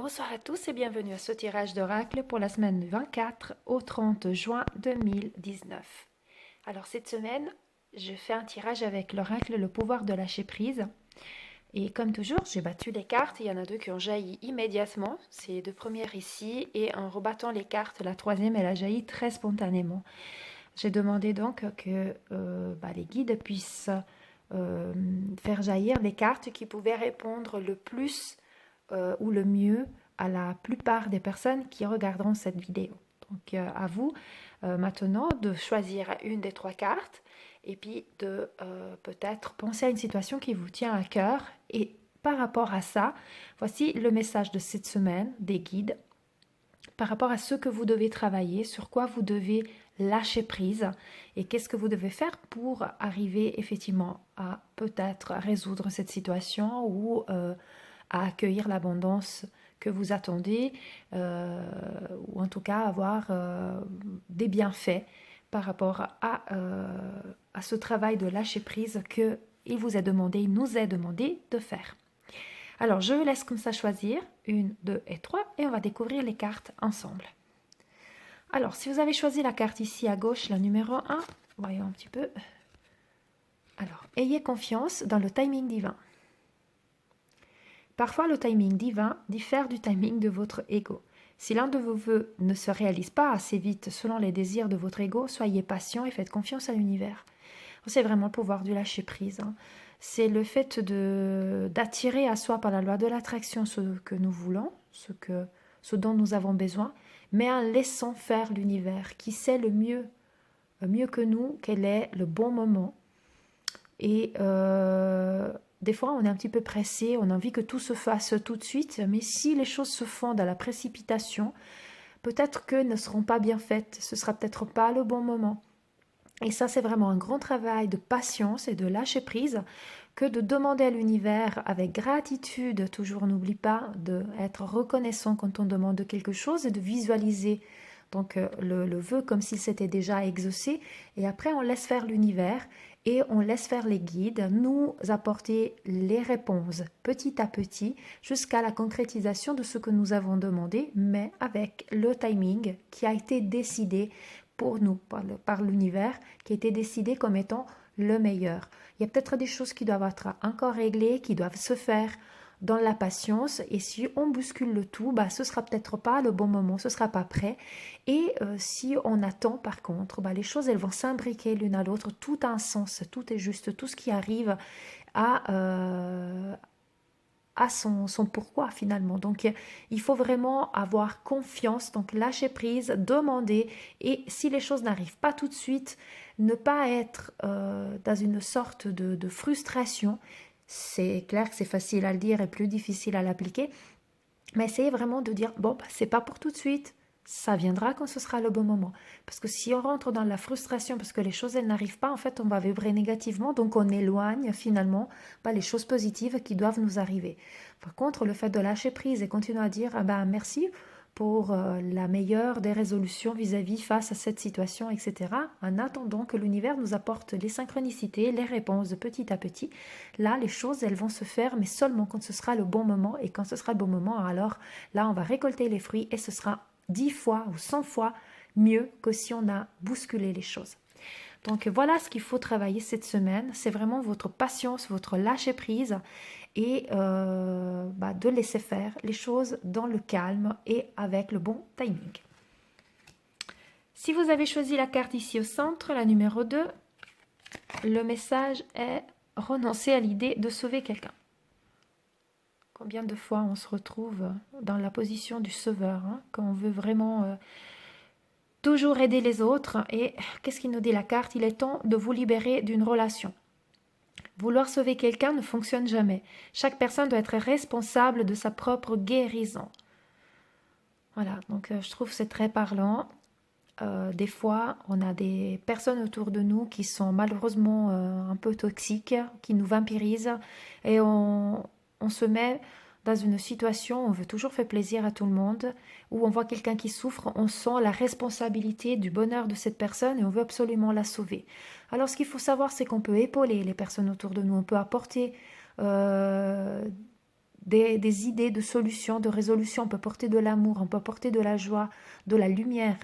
Bonsoir à tous et bienvenue à ce tirage d'oracle pour la semaine du 24 au 30 juin 2019. Alors cette semaine, je fais un tirage avec l'oracle Le pouvoir de lâcher prise. Et comme toujours, j'ai battu les cartes. Il y en a deux qui ont jailli immédiatement. C'est les deux premières ici. Et en rebattant les cartes, la troisième, elle a jailli très spontanément. J'ai demandé donc que les guides puissent faire jaillir les cartes qui pouvaient répondre le plus ou le mieux à la plupart des personnes qui regarderont cette vidéo. Donc à vous maintenant de choisir une des trois cartes et puis de peut-être penser à une situation qui vous tient à cœur. Et par rapport à ça, voici le message de cette semaine des guides par rapport à ce que vous devez travailler, sur quoi vous devez lâcher prise et qu'est-ce que vous devez faire pour arriver effectivement à peut-être résoudre cette situation ou à accueillir l'abondance que vous attendez ou en tout cas avoir des bienfaits par rapport à ce travail de lâcher prise qu'il vous est demandé, il nous est demandé de faire. Alors, je vous laisse comme ça choisir 1, 2 et 3 et on va découvrir les cartes ensemble. Alors, si vous avez choisi la carte ici à gauche, la numéro 1, voyons un petit peu. Alors, ayez confiance dans le timing divin. Parfois, le timing divin diffère du timing de votre ego. Si l'un de vos vœux ne se réalise pas assez vite selon les désirs de votre ego, soyez patient et faites confiance à l'univers. C'est vraiment le pouvoir du lâcher prise. C'est le fait d'attirer à soi par la loi de l'attraction ce que nous voulons, ce dont nous avons besoin, mais en laissant faire l'univers qui sait le mieux que nous quel est le bon moment. Et des fois, on est un petit peu pressé, on a envie que tout se fasse tout de suite, mais si les choses se font dans la précipitation, peut-être qu'elles ne seront pas bien faites, ce sera peut-être pas le bon moment. Et ça, c'est vraiment un grand travail de patience et de lâcher prise que de demander à l'univers avec gratitude. Toujours, n'oublie pas d'être reconnaissant quand on demande quelque chose et de visualiser donc le vœu comme s'il s'était déjà exaucé. Et après, on laisse faire l'univers et on laisse faire les guides nous apporter les réponses petit à petit jusqu'à la concrétisation de ce que nous avons demandé, mais avec le timing qui a été décidé pour nous, par l'univers, qui a été décidé comme étant le meilleur. Il y a peut-être des choses qui doivent être encore réglées, qui doivent se faire dans la patience, et si on bouscule le tout, ce sera peut-être pas le bon moment, ce sera pas prêt. Et si on attend par contre, les choses elles vont s'imbriquer l'une à l'autre, tout a un sens, tout est juste, tout ce qui arrive à son pourquoi finalement. Donc il faut vraiment avoir confiance, donc lâcher prise, demander, et si les choses n'arrivent pas tout de suite, ne pas être dans une sorte de frustration. C'est clair que c'est facile à le dire et plus difficile à l'appliquer, mais essayez vraiment de dire bon, c'est pas pour tout de suite, ça viendra quand ce sera le bon moment. Parce que si on rentre dans la frustration parce que les choses elles n'arrivent pas, en fait on va vibrer négativement, donc on éloigne finalement les choses positives qui doivent nous arriver. Par contre, le fait de lâcher prise et continuer à dire merci pour la meilleure des résolutions vis-à-vis face à cette situation, etc. En attendant que l'univers nous apporte les synchronicités, les réponses de petit à petit. Là, les choses, elles vont se faire, mais seulement quand ce sera le bon moment. Et quand ce sera le bon moment, alors là, on va récolter les fruits et ce sera 10 fois ou 100 fois mieux que si on a bousculé les choses. Donc voilà ce qu'il faut travailler cette semaine, c'est vraiment votre patience, votre lâcher prise et de laisser faire les choses dans le calme et avec le bon timing. Si vous avez choisi la carte ici au centre, la numéro 2, le message est renoncer à l'idée de sauver quelqu'un. Combien de fois on se retrouve dans la position du sauveur, quand on veut vraiment toujours aider les autres. Et qu'est-ce qu'il nous dit la carte? Il est temps de vous libérer d'une relation. Vouloir sauver quelqu'un ne fonctionne jamais. Chaque personne doit être responsable de sa propre guérison. Voilà, donc je trouve que c'est très parlant. Des fois, on a des personnes autour de nous qui sont malheureusement un peu toxiques, qui nous vampirisent et on se met dans une situation où on veut toujours faire plaisir à tout le monde, où on voit quelqu'un qui souffre, on sent la responsabilité du bonheur de cette personne et on veut absolument la sauver. Alors ce qu'il faut savoir, c'est qu'on peut épauler les personnes autour de nous, on peut apporter des idées de solutions, de résolutions. On peut porter de l'amour, on peut porter de la joie, de la lumière.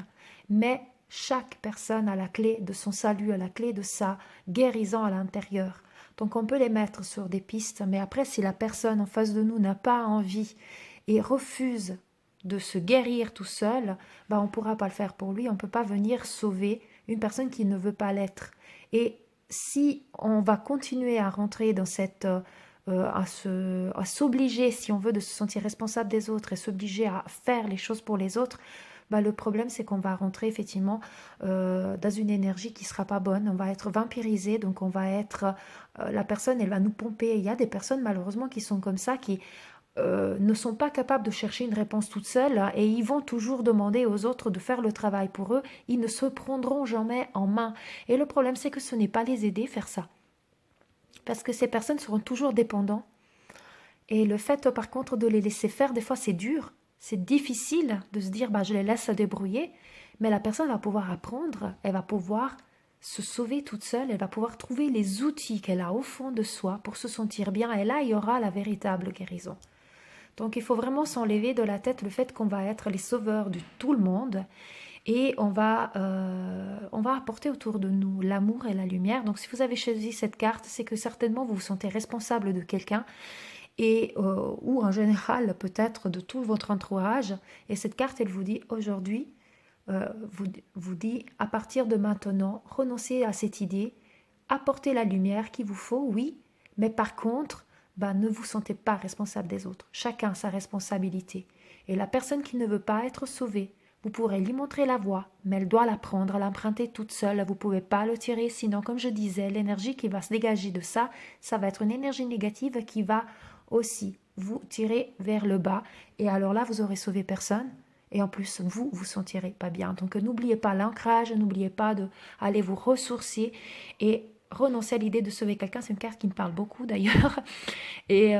Mais chaque personne a la clé de son salut, a la clé de sa guérison à l'intérieur. Donc on peut les mettre sur des pistes, mais après si la personne en face de nous n'a pas envie et refuse de se guérir tout seul, on ne pourra pas le faire pour lui, on ne peut pas venir sauver une personne qui ne veut pas l'être. Et si on va continuer à rentrer dans cette... à s'obliger, si on veut, de se sentir responsable des autres et s'obliger à faire les choses pour les autres, le problème c'est qu'on va rentrer effectivement dans une énergie qui ne sera pas bonne, on va être vampirisé, donc on va être... la personne, elle va nous pomper. Il y a des personnes malheureusement qui sont comme ça, qui ne sont pas capables de chercher une réponse toute seule et ils vont toujours demander aux autres de faire le travail pour eux. Ils ne se prendront jamais en main. Et le problème, c'est que ce n'est pas les aider à faire ça. Parce que ces personnes seront toujours dépendants. Et le fait, par contre, de les laisser faire, des fois, c'est dur. C'est difficile de se dire, je les laisse se débrouiller. Mais la personne va pouvoir apprendre, elle va pouvoir se sauver toute seule, elle va pouvoir trouver les outils qu'elle a au fond de soi pour se sentir bien. Et là, il y aura la véritable guérison. Donc il faut vraiment s'enlever de la tête le fait qu'on va être les sauveurs de tout le monde et on va apporter autour de nous l'amour et la lumière. Donc si vous avez choisi cette carte, c'est que certainement vous vous sentez responsable de quelqu'un et ou en général peut-être de tout votre entourage. Et cette carte, elle vous dit aujourd'hui, vous dit à partir de maintenant, renoncez à cette idée, apportez la lumière qu'il vous faut, oui, mais par contre, ne vous sentez pas responsable des autres. Chacun a sa responsabilité. Et la personne qui ne veut pas être sauvée, vous pourrez lui montrer la voie, mais elle doit l'apprendre, l'emprunter toute seule. Vous ne pouvez pas le tirer, sinon, comme je disais, l'énergie qui va se dégager de ça, ça va être une énergie négative qui va aussi vous tirer vers le bas. Et alors là, vous aurez sauvé personne. Et en plus, vous vous sentirez pas bien. Donc, n'oubliez pas l'ancrage, n'oubliez pas d'aller vous ressourcer et renoncer à l'idée de sauver quelqu'un. C'est une carte qui me parle beaucoup d'ailleurs. Et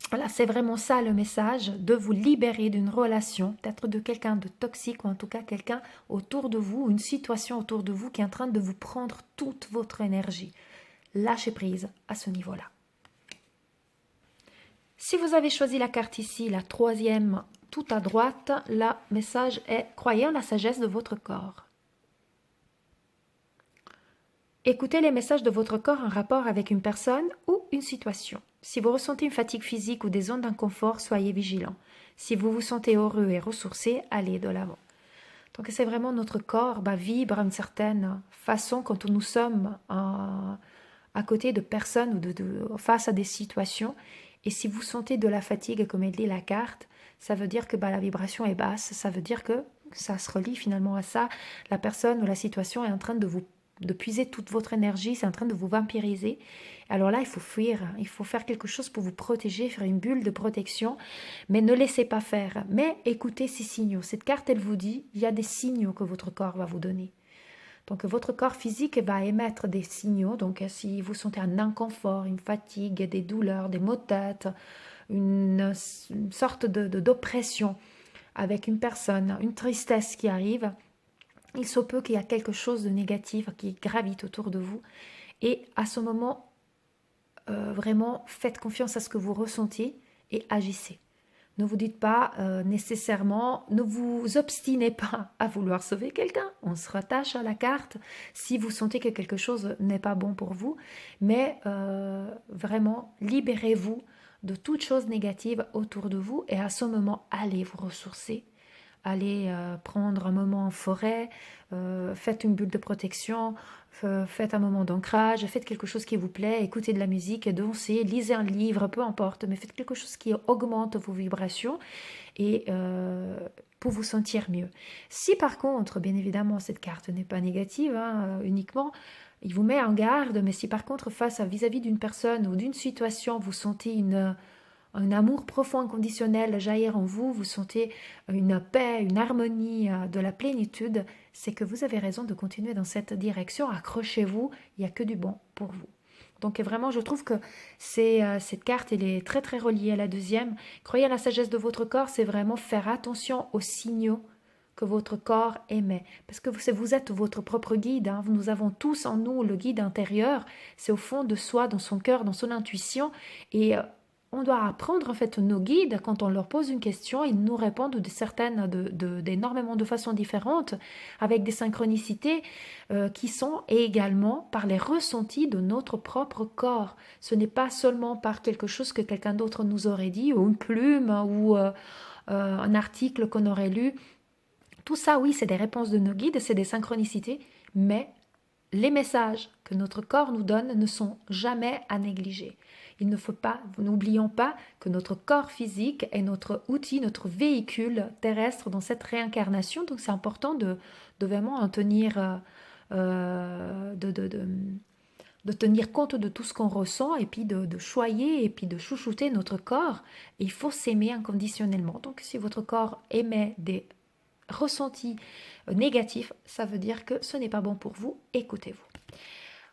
voilà, c'est vraiment ça le message, de vous libérer d'une relation, peut-être de quelqu'un de toxique ou en tout cas quelqu'un autour de vous, une situation autour de vous qui est en train de vous prendre toute votre énergie. Lâchez prise à ce niveau-là. Si vous avez choisi la carte ici, la troisième, tout à droite, le message est « Croyez en la sagesse de votre corps ». Écoutez les messages de votre corps en rapport avec une personne ou une situation. Si vous ressentez une fatigue physique ou des zones d'inconfort, soyez vigilant. Si vous vous sentez heureux et ressourcé, allez de l'avant. Donc c'est vraiment notre corps vibre d'une certaine façon quand nous sommes à côté de personnes ou face à des situations. Et si vous sentez de la fatigue, comme elle dit la carte, ça veut dire que la vibration est basse. Ça veut dire que ça se relie finalement à ça. La personne ou la situation est en train de puiser toute votre énergie, c'est en train de vous vampiriser. Alors là, il faut fuir, il faut faire quelque chose pour vous protéger, faire une bulle de protection, mais ne laissez pas faire. Mais écoutez ces signaux. Cette carte, elle vous dit, il y a des signaux que votre corps va vous donner. Donc votre corps physique va émettre des signaux. Donc si vous sentez un inconfort, une fatigue, des douleurs, des maux de tête, une sorte d'oppression avec une personne, une tristesse qui arrive, il se peut qu'il y a quelque chose de négatif qui gravite autour de vous. Et à ce moment, vraiment, faites confiance à ce que vous ressentez et agissez. Ne vous dites pas nécessairement, ne vous obstinez pas à vouloir sauver quelqu'un. On se rattache à la carte si vous sentez que quelque chose n'est pas bon pour vous. Mais vraiment, libérez-vous de toute chose négative autour de vous et à ce moment, allez vous ressourcer. Allez prendre un moment en forêt, faites une bulle de protection, faites un moment d'ancrage, faites quelque chose qui vous plaît, écoutez de la musique, dansez, lisez un livre, peu importe, mais faites quelque chose qui augmente vos vibrations et pour vous sentir mieux. Si par contre, bien évidemment, cette carte n'est pas négative, uniquement, il vous met en garde, mais si par contre, vis-à-vis d'une personne ou d'une situation, vous sentez un amour profond inconditionnel jaillir en vous, vous sentez une paix, une harmonie, de la plénitude, c'est que vous avez raison de continuer dans cette direction. Accrochez-vous, il n'y a que du bon pour vous. Donc vraiment, je trouve que cette carte, elle est très très reliée à la deuxième. Croyez à la sagesse de votre corps, c'est vraiment faire attention aux signaux que votre corps émet. Parce que vous êtes votre propre guide. Nous avons tous en nous le guide intérieur. C'est au fond de soi, dans son cœur, dans son intuition. Et on doit apprendre en fait nos guides, quand on leur pose une question, ils nous répondent d'énormément de façons différentes, avec des synchronicités qui sont également par les ressentis de notre propre corps. Ce n'est pas seulement par quelque chose que quelqu'un d'autre nous aurait dit, ou une plume, ou un article qu'on aurait lu. Tout ça, oui, c'est des réponses de nos guides, c'est des synchronicités, mais les messages que notre corps nous donne ne sont jamais à négliger. Il ne faut pas, n'oublions pas que notre corps physique est notre outil, notre véhicule terrestre dans cette réincarnation. Donc c'est important de vraiment en tenir, de tenir compte de tout ce qu'on ressent et puis de choyer et puis de chouchouter notre corps. Et il faut s'aimer inconditionnellement. Donc si votre corps émet des ressentis négatifs, ça veut dire que ce n'est pas bon pour vous. Écoutez-vous.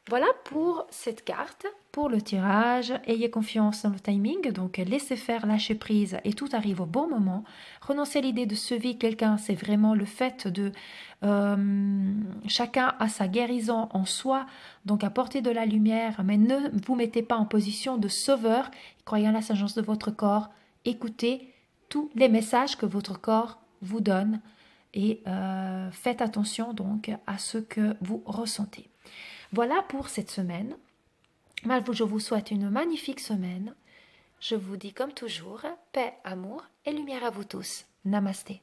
Voilà pour cette carte, pour le tirage. Ayez confiance dans le timing, donc laissez faire, lâchez prise et tout arrive au bon moment. Renoncez à l'idée de sauver quelqu'un, c'est vraiment le fait de chacun a sa guérison en soi, donc apportez de la lumière, mais ne vous mettez pas en position de sauveur. Croyez en la sagesse de votre corps, écoutez tous les messages que votre corps vous donne et faites attention donc à ce que vous ressentez. Voilà pour cette semaine. Je vous souhaite une magnifique semaine. Je vous dis comme toujours, paix, amour et lumière à vous tous. Namasté.